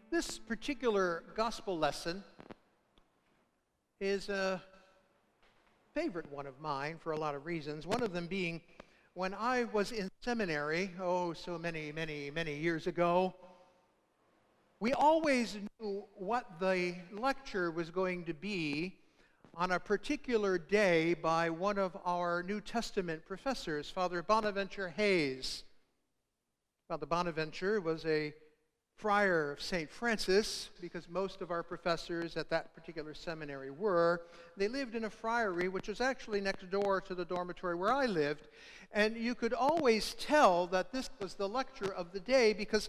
This particular gospel lesson is a favorite one of mine for a lot of reasons. One of them being when I was in seminary, so many years ago, we always knew what the lecture was going to be on a particular day by one of our New Testament professors, Father Bonaventure Hayes. Father Bonaventure was a friar of St. Francis, because most of our professors at that particular seminary were. They lived in a friary which was actually next door to the dormitory where I lived, and you could always tell that this was the lecture of the day because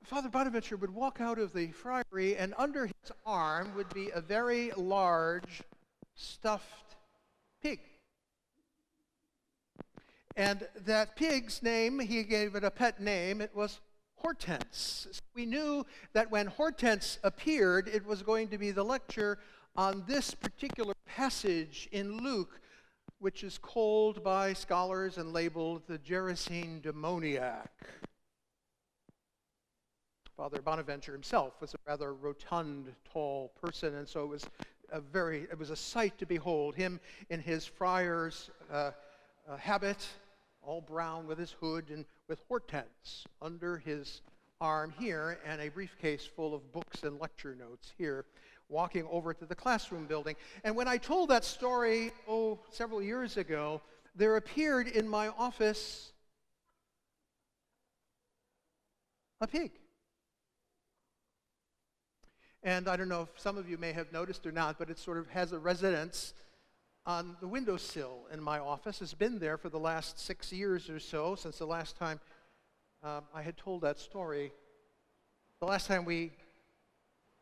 Father Bonaventure would walk out of the friary, and under his arm would be a very large stuffed pig. And that pig's name, he gave it a pet name, it was Hortense. We knew that when Hortense appeared, it was going to be the lecture on this particular passage in Luke, which is called by scholars and labeled the Gerasene demoniac. Father Bonaventure himself was a rather rotund, tall person, and so it was a sight to behold him in his friar's habit, all brown with his hood and with Hortense under his arm here, and a briefcase full of books and lecture notes here, walking over to the classroom building. And when I told that story, several years ago, there appeared in my office a pig. And I don't know if some of you may have noticed or not, but it sort of has a residence on the windowsill in my office. It's been there for the last 6 years or so, since the last time I had told that story. The last time we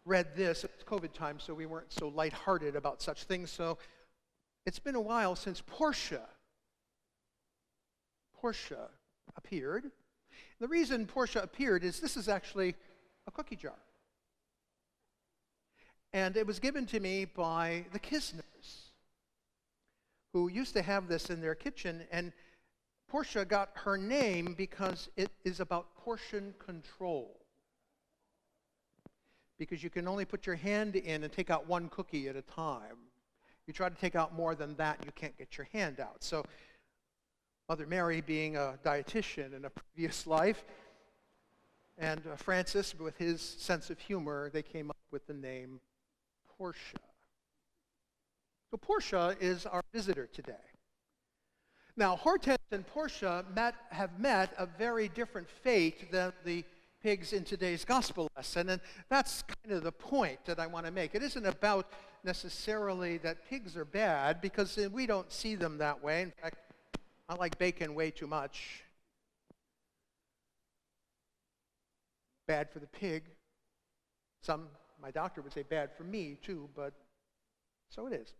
read this, it was COVID time, so we weren't so lighthearted about such things. So it's been a while since Portia appeared. The reason Portia appeared is this is actually a cookie jar. And it was given to me by the Kisners, who used to have this in their kitchen. And Portia got her name because it is about portion control. Because you can only put your hand in and take out one cookie at a time. You try to take out more than that, you can't get your hand out. So Mother Mary, being a dietitian in a previous life, and Francis, with his sense of humor, they came up with the name Portia. So Portia is our visitor today. Now, Hortense and Portia have met a very different fate than the pigs in today's gospel lesson, and that's kind of the point that I want to make. It isn't about necessarily that pigs are bad, because we don't see them that way. In fact, I like bacon way too much. Bad for the pig. My doctor would say bad for me too, but so it is.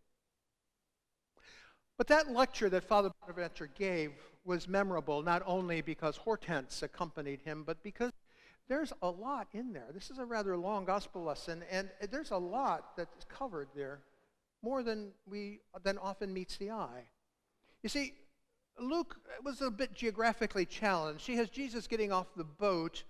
But that lecture that Father Bonaventure gave was memorable, not only because Hortense accompanied him, but because there's a lot in there. This is a rather long gospel lesson, and there's a lot that's covered there, more than often meets the eye. You see, Luke was a bit geographically challenged. She has Jesus getting off the boat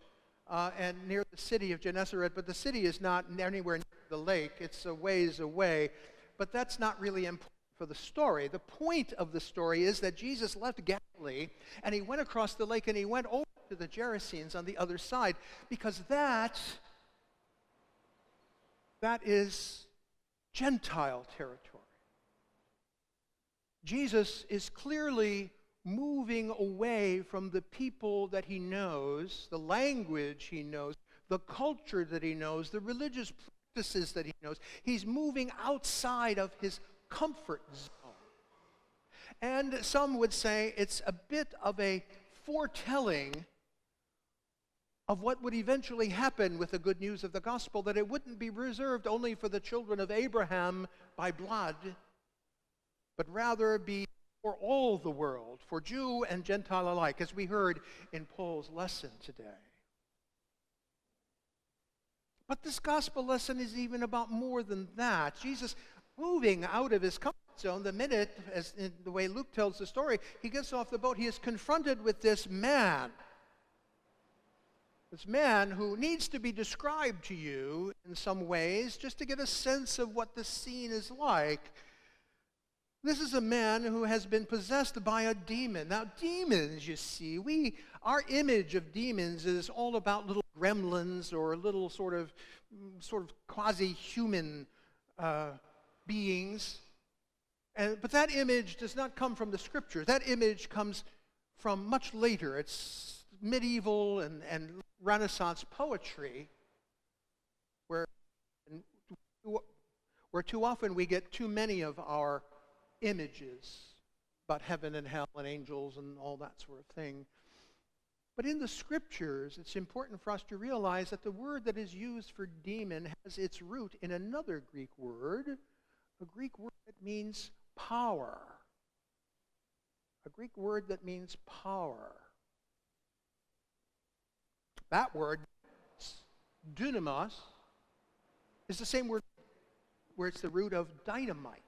and near the city of Gennesaret, but the city is not anywhere near the lake. It's a ways away, but that's not really important for the story. The point of the story is that Jesus left Galilee, and he went across the lake, and he went over to the Gerasenes on the other side, because that is Gentile territory. Jesus is clearly moving away from the people that he knows, the language he knows, the culture that he knows, the religious practices that he knows. He's moving outside of his comfort zone. And some would say it's a bit of a foretelling of what would eventually happen with the good news of the gospel, that it wouldn't be reserved only for the children of Abraham by blood, but rather be for all the world, for Jew and Gentile alike, as we heard in Paul's lesson today. But this gospel lesson is even about more than that. Jesus moving out of his comfort zone, the minute, as in the way Luke tells the story, he gets off the boat, he is confronted with this man This man who needs to be described to you in some ways just to get a sense of what the scene is like. This is a man who has been possessed by a demon. Now, demons, you see, our image of demons is all about little gremlins or little sort of quasi-human beings. But that image does not come from the Scriptures. That image comes from much later. It's medieval and Renaissance poetry, where too often we get too many of our images about heaven and hell and angels and all that sort of thing. But in the Scriptures, it's important for us to realize that the word that is used for demon has its root in another Greek word, a Greek word that means power. A Greek word that means power. That word, dunamos, is the same word where it's the root of dynamite.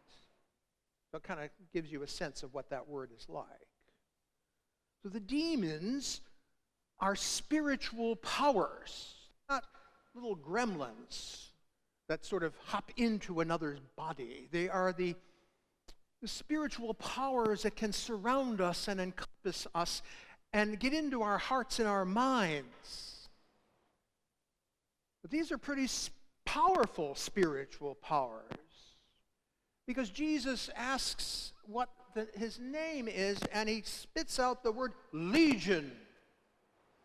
So it kind of gives you a sense of what that word is like. So the demons are spiritual powers, not little gremlins that sort of hop into another's body. They are the spiritual powers that can surround us and encompass us and get into our hearts and our minds. But these are pretty powerful spiritual powers, because Jesus asks what his name is, and he spits out the word legion.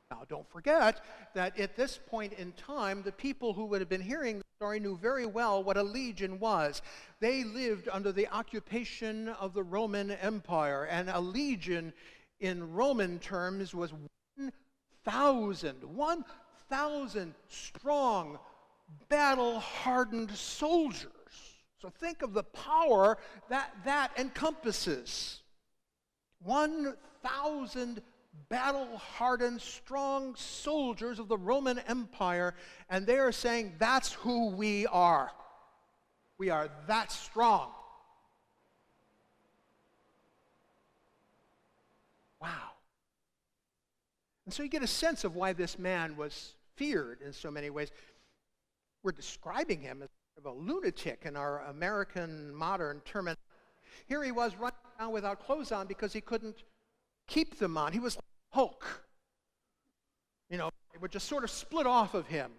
Now, don't forget that at this point in time, the people who would have been hearing the story knew very well what a legion was. They lived under the occupation of the Roman Empire, and a legion in Roman terms was 1,000 strong, battle-hardened soldiers. So think of the power that encompasses. 1,000 battle-hardened, strong soldiers of the Roman Empire, and they are saying, that's who we are. We are that strong. Wow. And so you get a sense of why this man was feared in so many ways. We're describing him as a lunatic in our American modern terminology. Here he was running around without clothes on because he couldn't keep them on. He was like Hulk. You know, it would just sort of split off of him.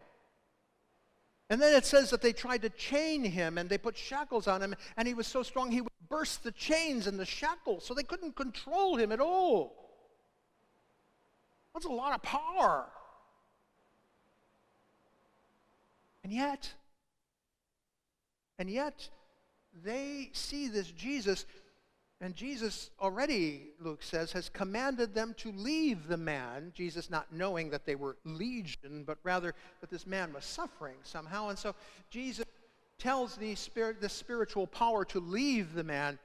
And then it says that they tried to chain him and they put shackles on him, and he was so strong he would burst the chains and the shackles, so they couldn't control him at all. That's a lot of power. And yet, they see this Jesus, and Jesus already, Luke says, has commanded them to leave the man, Jesus not knowing that they were legion, but rather that this man was suffering somehow. And so Jesus tells the spiritual power to leave the man.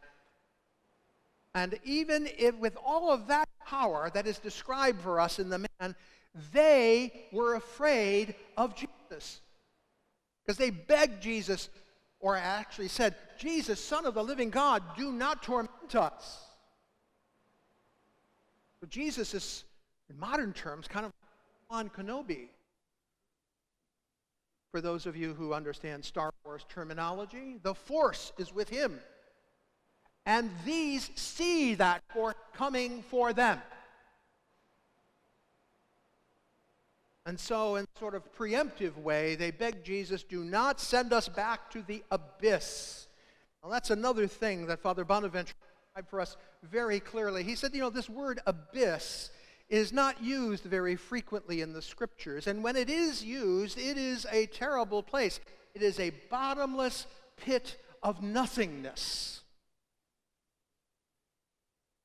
And even if with all of that power that is described for us in the man, they were afraid of Jesus. Because they begged Jesus, or actually said, Jesus, Son of the living God, do not torment us. But Jesus is, in modern terms, kind of Obi-Wan Kenobi. For those of you who understand Star Wars terminology, the Force is with him. And these see that Force coming for them. And so, in sort of preemptive way, they beg Jesus, do not send us back to the abyss. Well, that's another thing that Father Bonaventure described for us very clearly. He said, this word abyss is not used very frequently in the Scriptures. And when it is used, it is a terrible place. It is a bottomless pit of nothingness.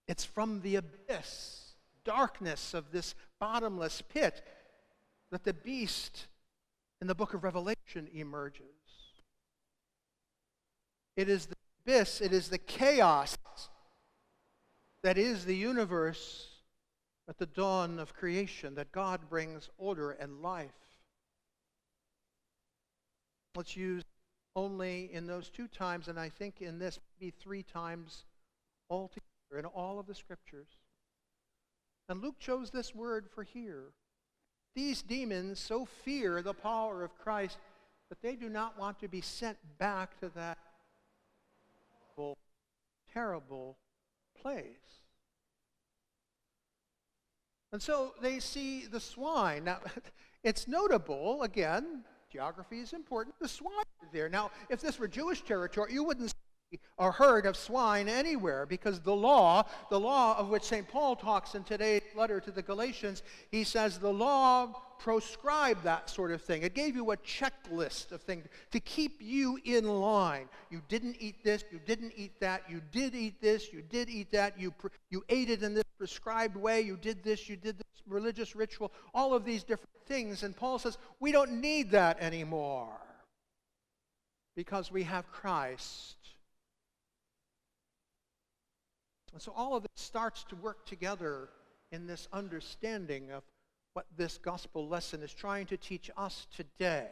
It's from the abyss, darkness of this bottomless pit, that the beast in the book of Revelation emerges. It is the abyss, it is the chaos that is the universe at the dawn of creation, that God brings order and life. Let's use only in those 2 times, and I think in this maybe 3 times altogether in all of the Scriptures. And Luke chose this word for here. These demons so fear the power of Christ that they do not want to be sent back to that terrible place. And so they see the swine. Now, it's notable, again, geography is important, the swine are there. Now, if this were Jewish territory, you wouldn't see a herd of swine anywhere, because the law of which St. Paul talks in today's letter to the Galatians, he says the law proscribed that sort of thing. It gave you a checklist of things to keep you in line. You didn't eat this, you didn't eat that, you did eat this, you did eat that, you ate it in this prescribed way, you did this religious ritual, all of these different things. And Paul says, we don't need that anymore because we have Christ. And so all of this starts to work together in this understanding of what this gospel lesson is trying to teach us today.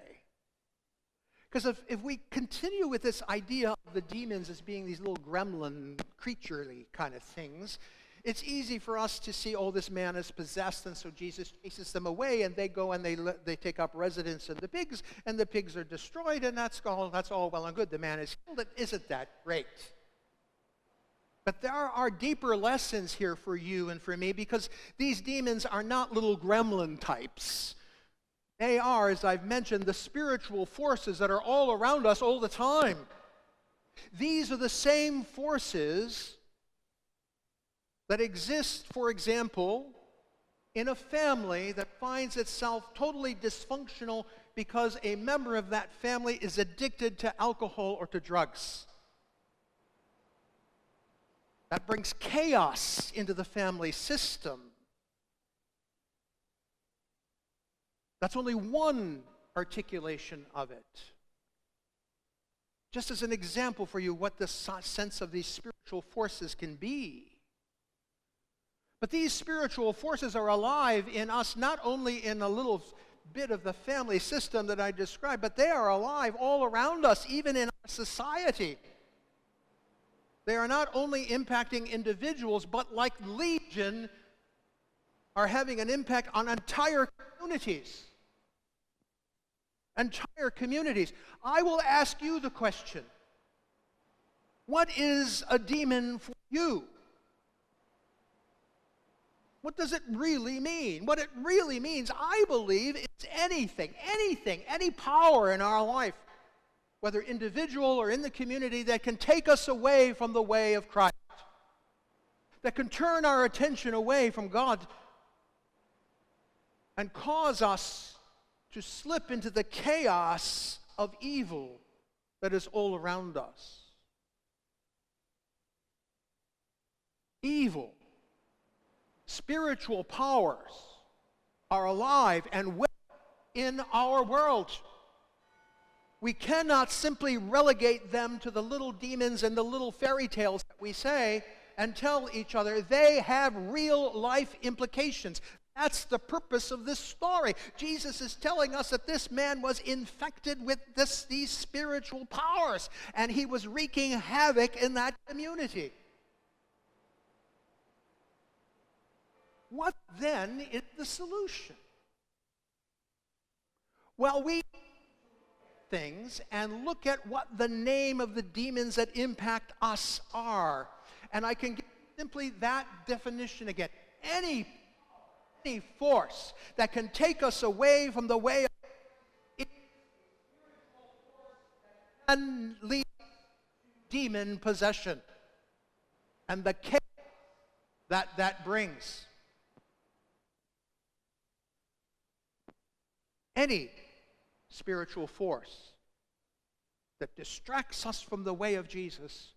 Because if we continue with this idea of the demons as being these little gremlin, creaturely kind of things, it's easy for us to see, oh, this man is possessed, and so Jesus chases them away, and they go and they take up residence in the pigs, and the pigs are destroyed, and that's all well and good. The man is healed. Isn't that great? But there are deeper lessons here for you and for me, because these demons are not little gremlin types. They are, as I've mentioned, the spiritual forces that are all around us all the time. These are the same forces that exist, for example, in a family that finds itself totally dysfunctional because a member of that family is addicted to alcohol or to drugs. That brings chaos into the family system. That's only one articulation of it. Just as an example for you what the sense of these spiritual forces can be. But these spiritual forces are alive in us, not only in a little bit of the family system that I described, but they are alive all around us, even in our society. They are not only impacting individuals, but like legion, are having an impact on entire communities. Entire communities. I will ask you the question, what is a demon for you? What does it really mean? What it really means, I believe, is anything, any power in our life, whether individual or in the community, that can take us away from the way of Christ, that can turn our attention away from God and cause us to slip into the chaos of evil that is all around us. Evil, spiritual powers are alive and well in our world. We cannot simply relegate them to the little demons and the little fairy tales that we say and tell each other. They have real life implications. That's the purpose of this story. Jesus is telling us that this man was infected with these spiritual powers, and he was wreaking havoc in that community. What then is the solution? Well, we things and look at what the name of the demons that impact us are. And I can give simply that definition again. Any force that can take us away from the way of and lead demon possession and the chaos that brings. Any spiritual force that distracts us from the way of Jesus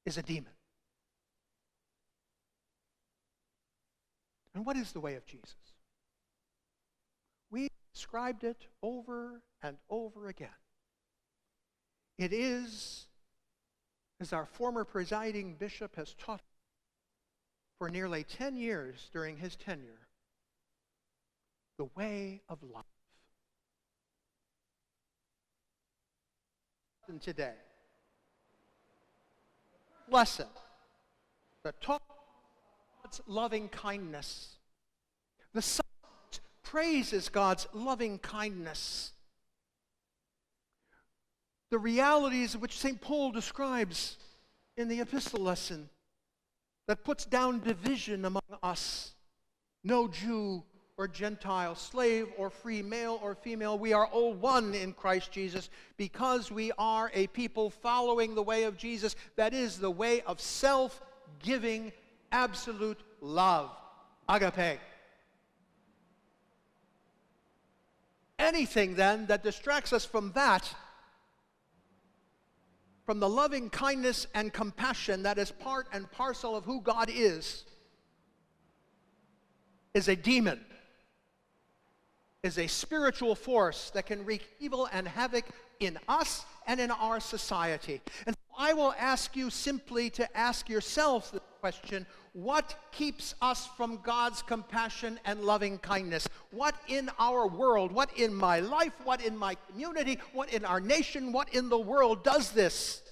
is a demon. And what is the way of Jesus? We described it over and over again. It is, as our former presiding bishop has taught for nearly 10 years during his tenure, the way of life. And today, lesson that taught God's loving kindness, the praises God's loving kindness. The realities which St. Paul describes in the epistle lesson that puts down division among us. No Jew or Gentile, slave or free, male or female, we are all one in Christ Jesus because we are a people following the way of Jesus. That is the way of self-giving, absolute love. Agape. Anything then that distracts us from that, from the loving kindness and compassion that is part and parcel of who God is a demon, is a spiritual force that can wreak evil and havoc in us and in our society. And so I will ask you simply to ask yourselves the question, what keeps us from God's compassion and loving kindness? What in our world, what in my life, what in my community, what in our nation, what in the world does this?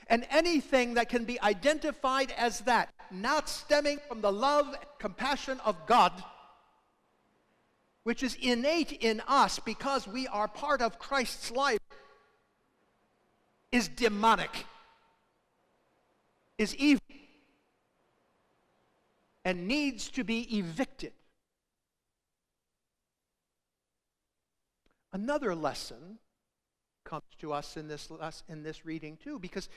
And anything that can be identified as that, not stemming from the love and compassion of God, which is innate in us because we are part of Christ's life, is demonic, is evil, and needs to be evicted. Another lesson comes to us in this reading too, because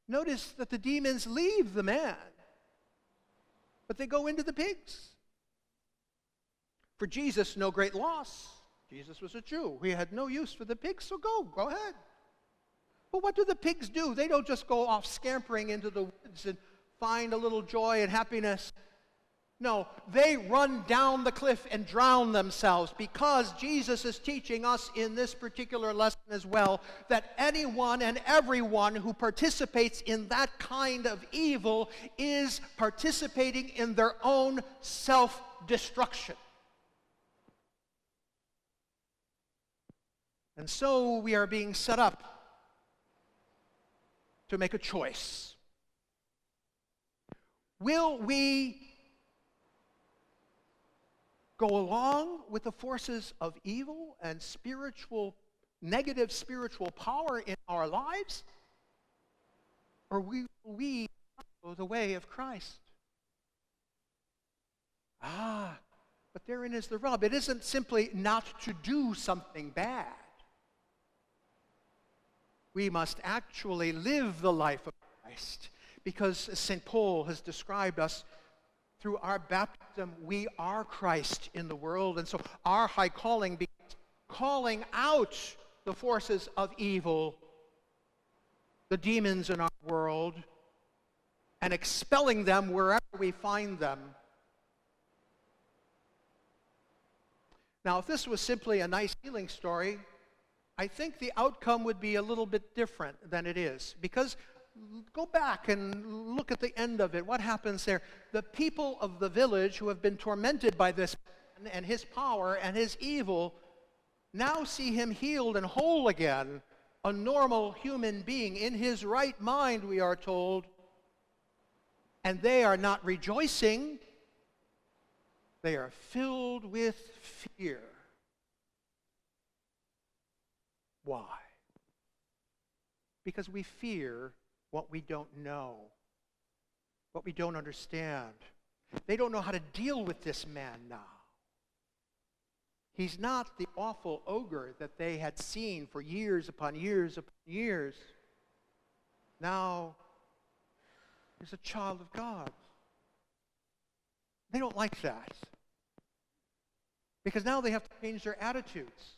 notice that the demons leave the man, but they go into the pigs. For Jesus, no great loss. Jesus was a Jew. He had no use for the pigs, so go ahead. But what do the pigs do? They don't just go off scampering into the woods and find a little joy and happiness. No, they run down the cliff and drown themselves, because Jesus is teaching us in this particular lesson as well that anyone and everyone who participates in that kind of evil is participating in their own self-destruction. And so we are being set up to make a choice. Will we go along with the forces of evil and negative spiritual power in our lives? Or will we follow the way of Christ? But therein is the rub. It isn't simply not to do something bad. We must actually live the life of Christ, because as St. Paul has described us, through our baptism, we are Christ in the world. And so our high calling becomes calling out the forces of evil, the demons in our world, and expelling them wherever we find them. Now, if this was simply a nice healing story, I think the outcome would be a little bit different than it is. Because go back and look at the end of it. What happens there? The people of the village who have been tormented by this man and his power and his evil now see him healed and whole again, a normal human being in his right mind, we are told. And they are not rejoicing. They are filled with fear. Why? Because we fear what we don't know, what we don't understand. They don't know how to deal with this man now. He's not the awful ogre that they had seen for years upon years upon years. Now, he's a child of God. They don't like that. Because now they have to change their attitudes.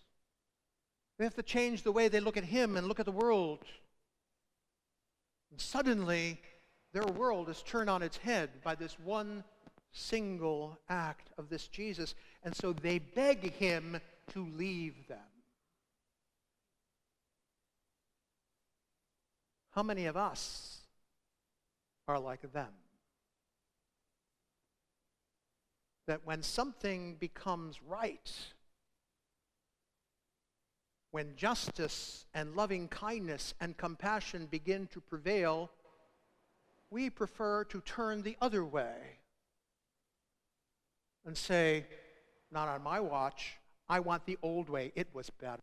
They have to change the way they look at him and look at the world. And suddenly, their world is turned on its head by this one single act of this Jesus. And so they beg him to leave them. How many of us are like them? That when something becomes right, when justice and loving kindness and compassion begin to prevail, we prefer to turn the other way and say, not on my watch. I want the old way. It was better.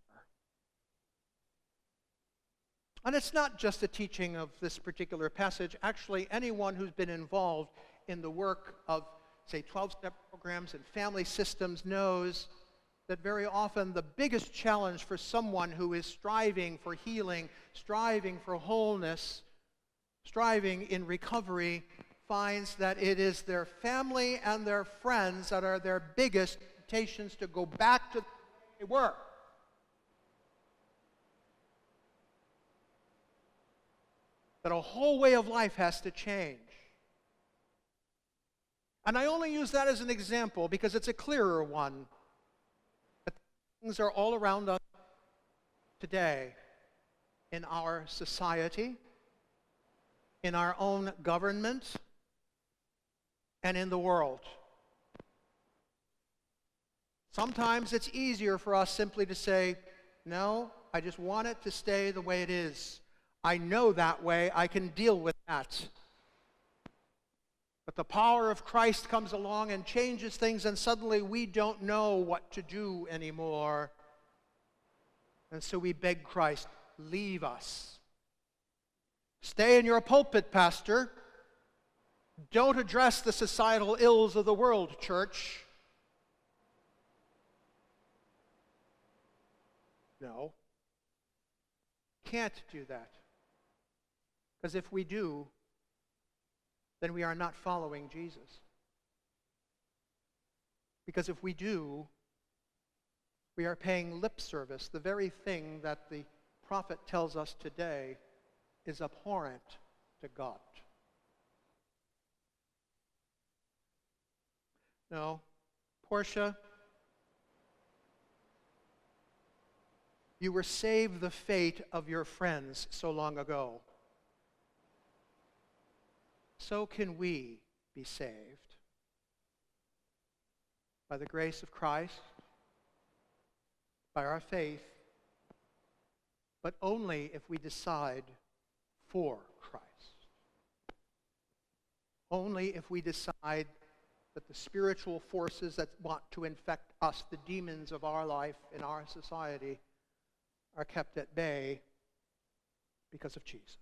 And it's not just a teaching of this particular passage. Actually, anyone who's been involved in the work of, say, 12-step programs and family systems knows that very often the biggest challenge for someone who is striving for healing, striving for wholeness, striving in recovery, finds that it is their family and their friends that are their biggest temptations to go back to the way they were. That a whole way of life has to change. And I only use that as an example because it's a clearer one. That things are all around us today in our society, in our own government, and in the world. Sometimes it's easier for us simply to say, no, I just want it to stay the way it is. I know that way. I can deal with that. But the power of Christ comes along and changes things, and suddenly we don't know what to do anymore. And so we beg Christ, leave us. Stay in your pulpit, pastor. Don't address the societal ills of the world, church. No. Can't do that. Because if we do, then we are not following Jesus. Because if we do, we are paying lip service. The very thing that the prophet tells us today is abhorrent to God. No, Portia, you were saved the fate of your friends so long ago. So can we be saved by the grace of Christ, by our faith, but only if we decide for Christ. Only if we decide that the spiritual forces that want to infect us, the demons of our life in our society, are kept at bay because of Jesus.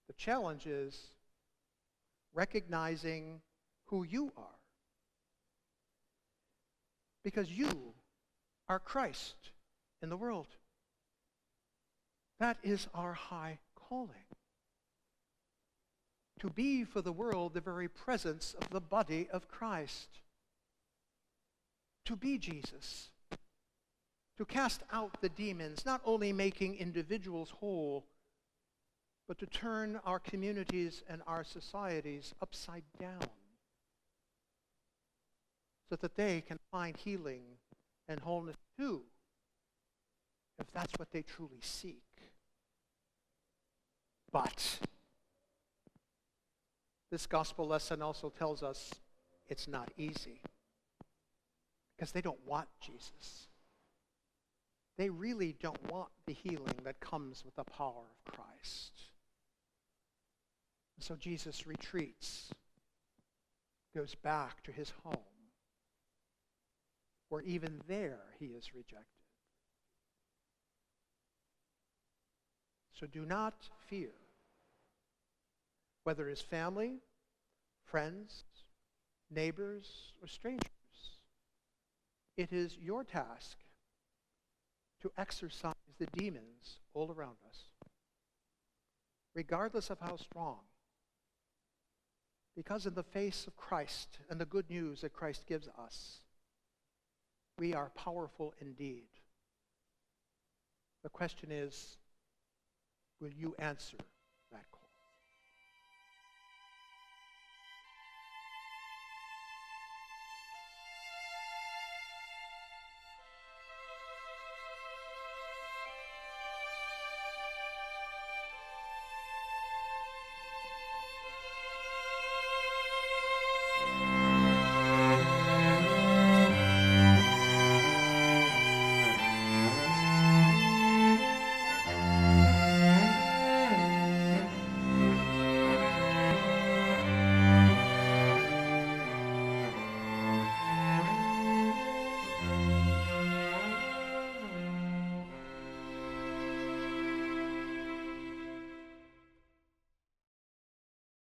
The challenge is recognizing who you are. Because you are Christ in the world. That is our high calling. To be for the world the very presence of the body of Christ. To be Jesus. To cast out the demons, not only making individuals whole, but to turn our communities and our societies upside down so that they can find healing and wholeness too, if that's what they truly seek. But this gospel lesson also tells us it's not easy because they don't want Jesus. They really don't want the healing that comes with the power of Christ. So Jesus retreats, goes back to his home, where even there he is rejected. So do not fear, whether it's family, friends, neighbors, or strangers. It is your task to exorcise the demons all around us, regardless of how strong. Because in the face of Christ and the good news that Christ gives us, we are powerful indeed. The question is, will you answer that call?